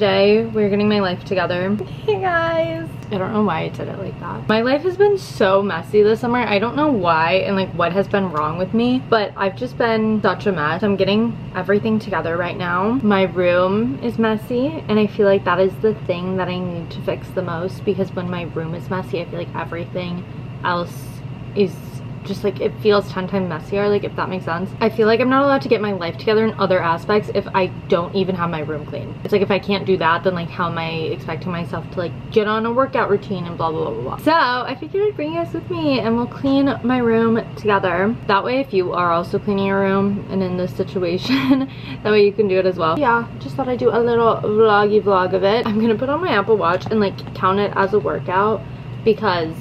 Today, we're getting my life together. Hey guys! I don't know why I did it like that. My life has been so messy this summer. I don't know why and like what has been wrong with me, but I've just been such a mess. I'm getting everything together right now. My room is messy and I feel like that is the thing that I need to fix the most, because when my room is messy, I feel like everything else is just like, it feels 10 times messier, like, if that makes sense. I feel like I'm not allowed to get my life together in other aspects if I don't even have my room clean. It's like, if I can't do that, then like how am I expecting myself to like get on a workout routine and blah blah blah blah blah. So I figured I'd bring you guys with me and we'll clean my room together. That way, if you are also cleaning your room and in this situation, that way you can do it as well. Yeah, just thought I'd do a little vloggy vlog of it. I'm gonna put on my Apple Watch and like count it as a workout, because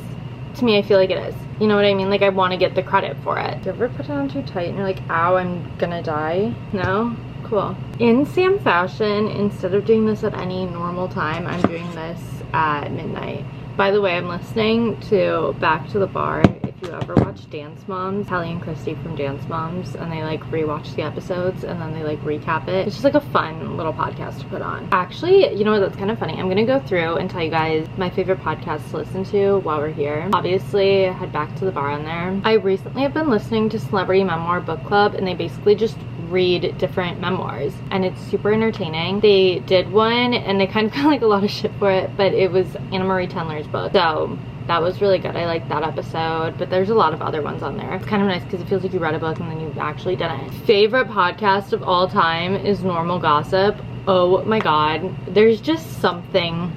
to me I feel like it is. You know what I mean? Like, I want to get the credit for it. Do you ever put it on too tight and you're like, ow, I'm gonna die? No? Cool. In Sam fashion, instead of doing this at any normal time, I'm doing this at midnight. By the way, I'm listening to Back to the Bar. If you ever watch Dance Moms, Hallie and Christy from Dance Moms, and they like rewatch the episodes and then they like recap it. It's just like a fun little podcast to put on. Actually, you know what, that's kind of funny. I'm gonna go through and tell you guys my favorite podcasts to listen to while we're here. Obviously, I had Back to the Bar on there. I recently have been listening to Celebrity Memoir Book Club, and they basically just read different memoirs and it's super entertaining. They did one and they kind of got like a lot of shit for it, but it was Anna Marie Tendler's book. So that was really good. I liked that episode, but there's a lot of other ones on there. It's kind of nice because it feels like you read a book and then you actually didn't. Favorite podcast of all time is Normal Gossip. Oh my god, there's just something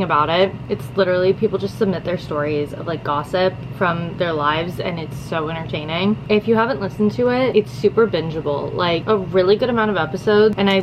about it. It's literally people just submit their stories of like gossip from their lives and it's so entertaining. If you haven't listened to it, it's super bingeable, like a really good amount of episodes, and I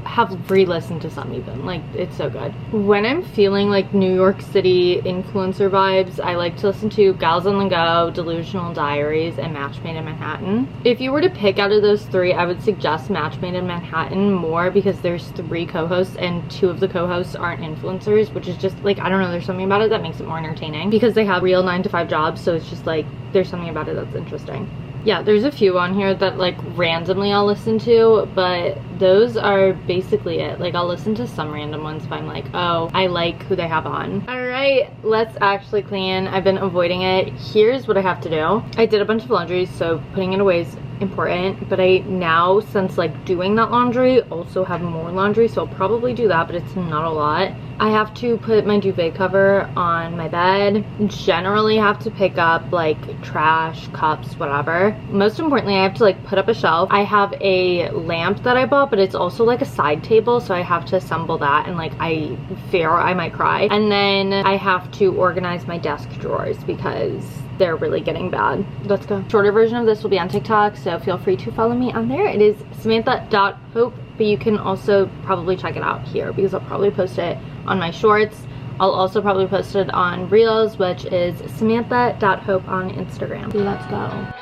have re-listened to some even. Like, it's so good. When I'm feeling like New York City influencer vibes, I like to listen to Gals on the Go, Delusional Diaries, and Match Made in Manhattan. If you were to pick out of those three, I would suggest Match Made in Manhattan more, because there's 3 co-hosts and 2 of the co-hosts aren't influencers, which is just like, I don't know, there's something about it that makes it more entertaining because they have real 9-to-5 jobs, so it's just like, there's something about it that's interesting. Yeah, there's a few on here that like randomly I'll listen to, but those are basically it. Like, I'll listen to some random ones if I'm like, oh, I like who they have on. All right, let's actually clean. I've been avoiding it. Here's what I have to do. I did a bunch of laundry, so putting it away is important, but I now, since like doing that laundry, also have more laundry, so I'll probably do that, but it's not a lot. I have to put my duvet cover on my bed. Generally have to pick up like trash, cups, whatever. Most importantly, I have to like put up a shelf. I have a lamp that I bought, but it's also like a side table, so I have to assemble that, and like I fear I might cry. And then I have to organize my desk drawers because they're really getting bad. Let's go. Shorter version of this will be on TikTok, so feel free to follow me on there. It is samantha.hope, but you can also probably check it out here because I'll probably post it on my shorts. I'll also probably post it on Reels, which is samantha.hope on Instagram. Let's go.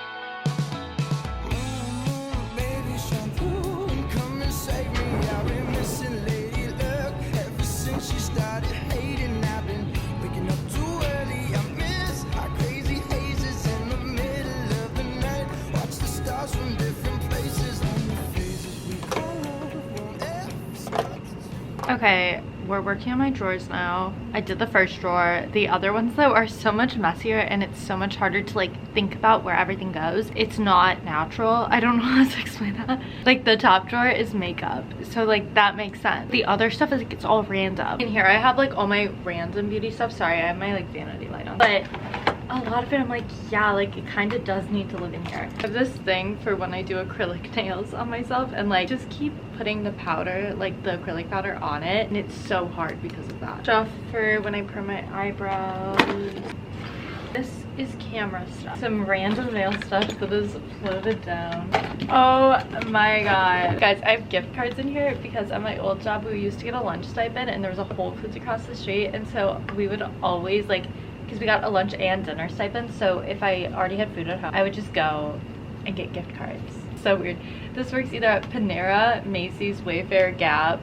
Okay, we're working on my drawers now. I did the first drawer. The other ones though are so much messier and it's so much harder to like think about where everything goes. It's not natural. I don't know how to explain that. Like, the top drawer is makeup, so like that makes sense. The other stuff is like, it's all random. And here I have like all my random beauty stuff. Sorry, I have my like vanity light on, but a lot of it I'm like, yeah, like it kind of does need to live in here. I have this thing for when I do acrylic nails on myself and like just keep putting the powder, like the acrylic powder on it, and it's so hard because of that. Stuff for when I perm my eyebrows. This is camera stuff. Some random nail stuff that is floated down. Oh my god. Guys, I have gift cards in here because at my old job we used to get a lunch stipend and there was a Whole Foods across the street, and so we would always like, because we got a lunch and dinner stipend, so if I already had food at home, I would just go and get gift cards. So weird. This works either at Panera, Macy's, Wayfair, Gap,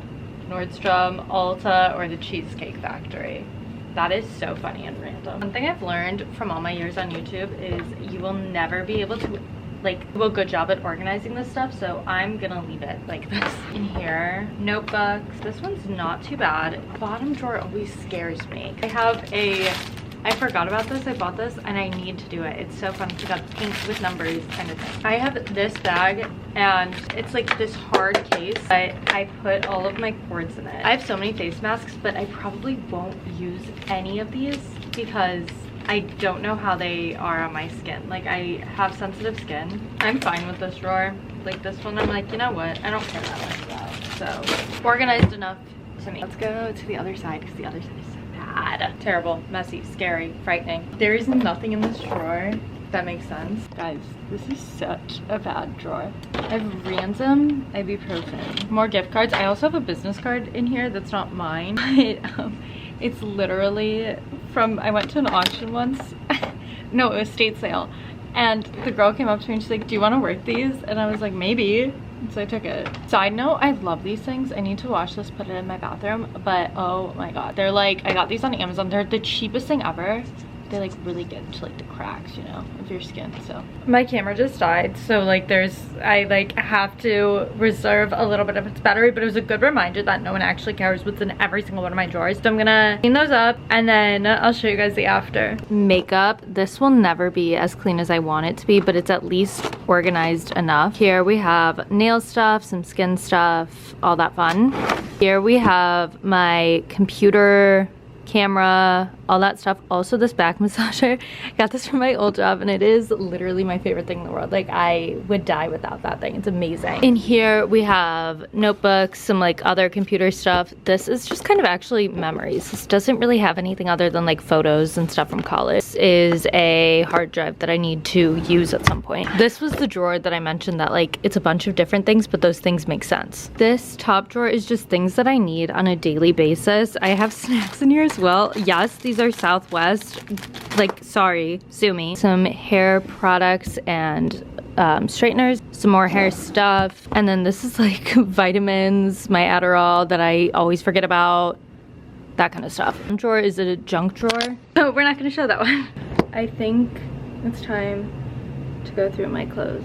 Nordstrom, Ulta, or the Cheesecake Factory. That is so funny and random. One thing I've learned from all my years on YouTube is you will never be able to like do a good job at organizing this stuff, so I'm gonna leave it like this. In here, notebooks. This one's not too bad. Bottom drawer always scares me. I forgot about this. I bought this and I need to do it. It's so fun. It's like a pink with numbers kind of thing. I have this bag and it's like this hard case, but I put all of my cords in it. I have so many face masks, but I probably won't use any of these because I don't know how they are on my skin. Like, I have sensitive skin. I'm fine with this drawer. Like this one, I'm like, you know what? I don't care that much about. So organized enough to me. Let's go to the other side because the other side is so bad. Terrible, messy, scary, frightening. There is nothing in this drawer. If that makes sense. Guys, this is such a bad drawer. I have random ibuprofen. More gift cards. I also have a business card in here that's not mine. But it's literally from, I went to an auction once. No, it was estate sale. And the girl came up to me and she's like, do you want to work these? And I was like, maybe. And so I took it. Side note, I love these things. I need to wash this, put it in my bathroom. But oh my god. They're like, I got these on Amazon. They're the cheapest thing ever. They like really get into like the cracks, you know, of your skin. So my camera just died, so like I like have to reserve a little bit of its battery, but it was a good reminder that no one actually cares what's in every single one of my drawers. So I'm gonna clean those up and then I'll show you guys the after. Makeup. This will never be as clean as I want it to be, but it's at least organized enough. Here we have nail stuff, some skin stuff, all that fun. Here we have my computer, camera, all that stuff. Also this back massager. I got this from my old job and it is literally my favorite thing in the world. Like, I would die without that thing. It's amazing. In here we have notebooks, some like other computer stuff. This is just kind of actually memories. This doesn't really have anything other than like photos and stuff from college. This is a hard drive that I need to use at some point. This was the drawer that I mentioned that like it's a bunch of different things, but those things make sense. This top drawer is just things that I need on a daily basis. I have snacks in here as well. Yes, these are Southwest, like, sorry, sue me. Some hair products and straighteners, some more hair stuff, and then this is like vitamins, my Adderall that I always forget about, that kind of stuff. Drawer is a junk drawer. Oh, we're not gonna show that one. I think it's time to go through my clothes.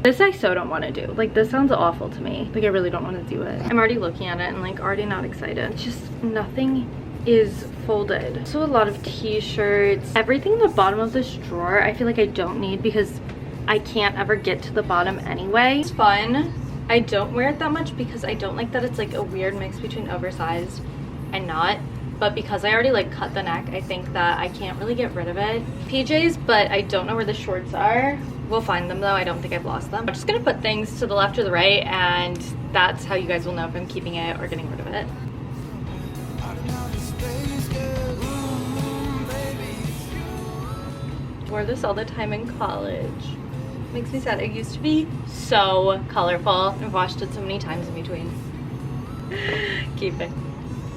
This I so don't want to do. Like, this sounds awful to me. Like, I really don't want to do it. I'm already looking at it and like already not excited. It's just nothing is folded. So a lot of t-shirts. Everything in the bottom of this drawer I feel like I don't need because I can't ever get to the bottom anyway. It's fun. I don't wear it that much because I don't like that it's like a weird mix between oversized and not. But because I already like cut the neck, I think that I can't really get rid of it. PJs, but I don't know where the shorts are. We'll find them though. I don't think I've lost them. I'm just gonna put things to the left or the right, and that's how you guys will know if I'm keeping it or getting rid of it. Wore this all the time in college. Makes me sad. It used to be so colorful. I've washed it so many times in between. Keep it.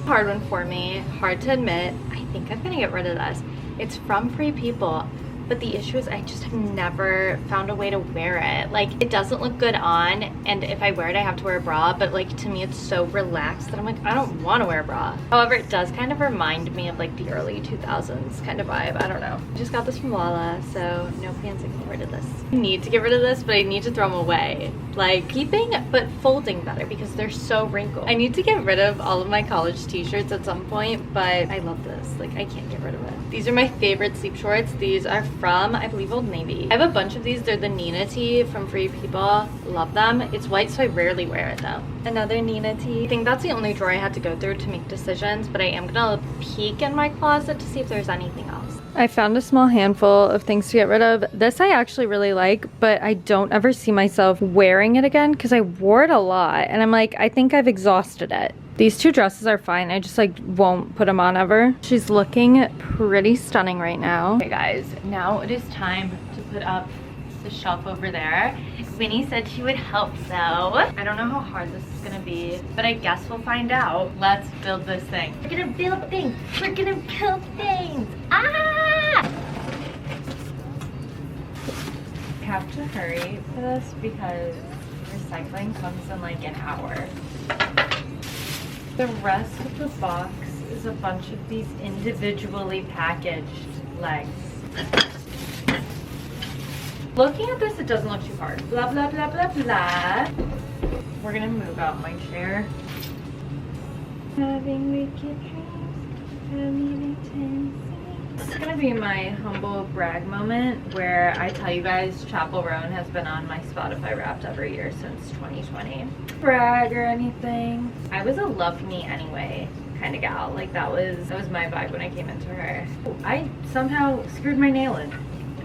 Hard one for me. Hard to admit. I think I'm gonna get rid of this. It's from Free People, but the issue is I just have never found a way to wear it. Like, it doesn't look good on, and if I wear it I have to wear a bra, but like to me it's so relaxed that I'm like, I don't want to wear a bra. However, it does kind of remind me of like the early 2000s kind of vibe. I don't know. I just got this from Lala, so no plans to get rid of this. I need to get rid of this, but I need to throw them away. Like, keeping but folding better because they're so wrinkled. I need to get rid of all of my college t-shirts at some point, but I love this. Like, I can't get rid of it. These are my favorite sleep shorts. These are from, I believe, Old Navy. I have a bunch of these. They're the Nina tee from Free People. Love them. It's white, so I rarely wear it though. Another Nina tee. I think that's the only drawer I had to go through to make decisions, but I am gonna peek in my closet to see if there's anything else. I found a small handful of things to get rid of. This I actually really like, but I don't ever see myself wearing it again because I wore it a lot and I'm like, I think I've exhausted it. These two dresses are fine. I just like won't put them on ever. She's looking pretty stunning right now. Okay guys, now it is time to put up the shelf over there. Winnie said she would help though. I don't know how hard this is gonna be, but I guess we'll find out. Let's build this thing. We're gonna build things. We're gonna build things. Ah! I have to hurry for this because recycling comes in like an hour. The rest of the box is a bunch of these individually packaged legs. Looking at this, it doesn't look too hard. Blah, blah, blah, blah, blah. We're gonna move out my chair. Having wicked dreams. This is gonna be my humble brag moment where I tell you guys Chapel Roan has been on my Spotify Wrapped every year since 2020. Brag or anything. I was a love me anyway kind of gal. Like that was my vibe when I came into her. I somehow screwed my nail in.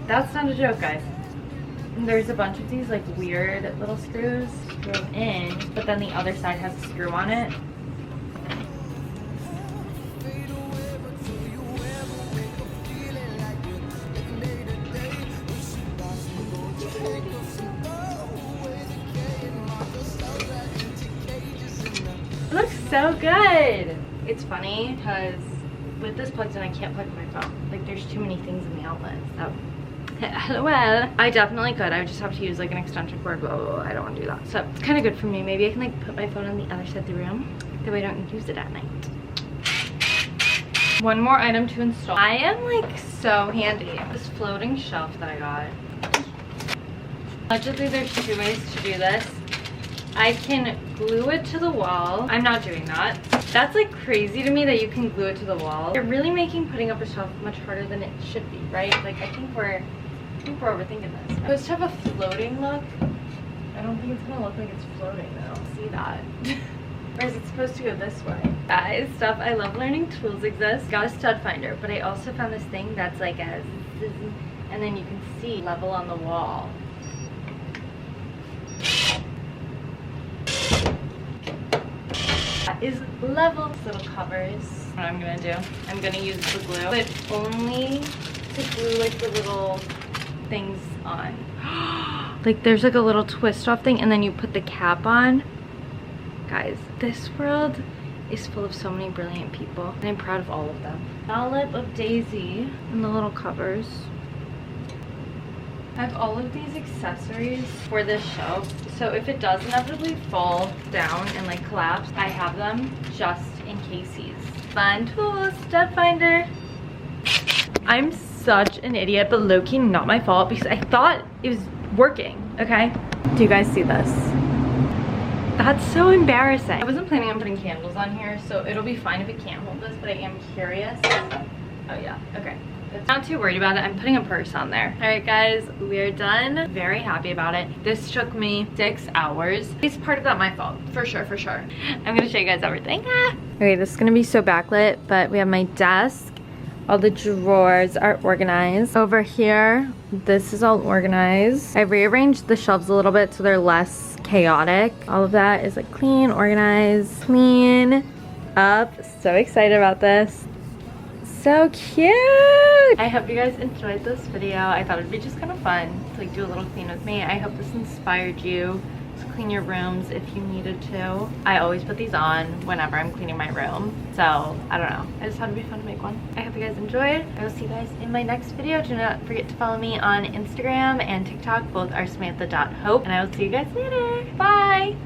That's not a joke, guys. And there's a bunch of these like weird little screws going in, but then the other side has a screw on it. It looks so good. It's funny because with this plugged in, I can't plug my phone. Like there's too many things in the outlet. So, well, I definitely could. I would just have to use like an extension cord. Blah, blah, blah. I don't want to do that. So it's kind of good for me. Maybe I can like put my phone on the other side of the room. That way I don't use it at night. One more item to install. I am like so handy. This floating shelf that I got. Allegedly, there's 2 ways to do this. I can glue it to the wall. I'm not doing that. That's like crazy to me that you can glue it to the wall. You're really making putting up a shelf much harder than it should be, right? Like I think we're overthinking this. It's supposed to have a floating look. I don't think it's gonna look like it's floating though. See that? Or is it supposed to go this way? Guys, stuff I love learning tools exist. Got a stud finder, but I also found this thing that's like a and then you can see level on the wall. That is level. Little covers. What I'm gonna do, I'm gonna use the glue, but only to glue like the little things on. Like there's like a little twist off thing and then you put the cap on. Guys, this world is full of so many brilliant people and I'm proud of all of them. Dollop of Daisy and the little covers. I have all of these accessories for this shelf, so if it does inevitably fall down and like collapse, I have them just in cases. Fun tools, stud finder. I'm such an idiot, but low-key not my fault because I thought it was working, okay? Do you guys see this? That's so embarrassing. I wasn't planning on putting candles on here, so it'll be fine if it can't hold this, but I am curious. Oh yeah, okay. Not too worried about it. I'm putting a purse on there. All right, guys, we're done. Very happy about it. This took me 6 hours. It's part of that my fault, for sure, for sure. I'm gonna show you guys everything. Okay, this is gonna be so backlit, but we have my desk. All the drawers are organized. Over here, this is all organized. I rearranged the shelves a little bit so they're less chaotic. All of that is like clean, organized, clean up. So excited about this. So cute. I hope you guys enjoyed this video. I thought it'd be just kind of fun to like do a little clean with me. I hope this inspired you to clean your rooms if you needed to. I always put these on whenever I'm cleaning my room, so I don't know, I just thought it'd be fun to make one. I hope you guys enjoyed. I will see you guys in my next video. Do not forget to follow me on Instagram and TikTok. Both are Samantha.hope, and I will see you guys later. Bye.